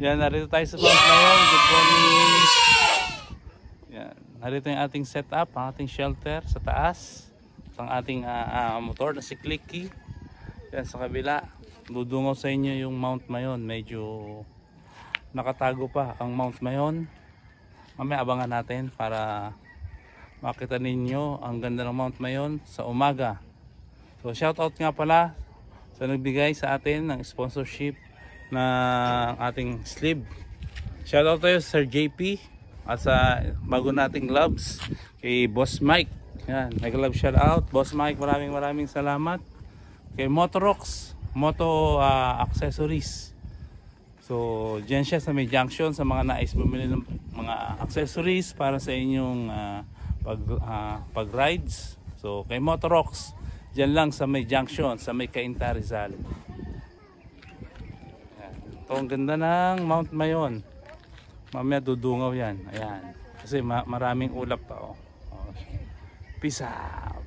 Yan, narito tayo sa Mount Mayon. Good morning. Yan, narito yung ating setup, ang ating shelter sa taas. Ang ating motor na si Clicky. Yan sa kabila. Dudungaw sa inyo yung Mount Mayon. Medyo nakatago pa ang Mount Mayon. Mamaya abangan natin para makita ninyo ang ganda ng Mount Mayon sa umaga. So shoutout nga pala sa nagbigay sa atin ng sponsorship na ating sleeve. Shoutout tayo Sir JP at sa bago nating gloves kay Boss Mike. Yan, nag-love shoutout Boss Mike, maraming salamat. Kay Motorox Moto Accessories. So dyan siya sa may junction sa mga nais bumili ng mga accessories para sa inyong pag rides. So kay Motorox dyan lang sa may junction sa may Cainta Rizal. Ito ang ganda ng Mount Mayon. Mamaya dudungaw yan. Ayan. Kasi maraming ulap pa. Oh. Peace out.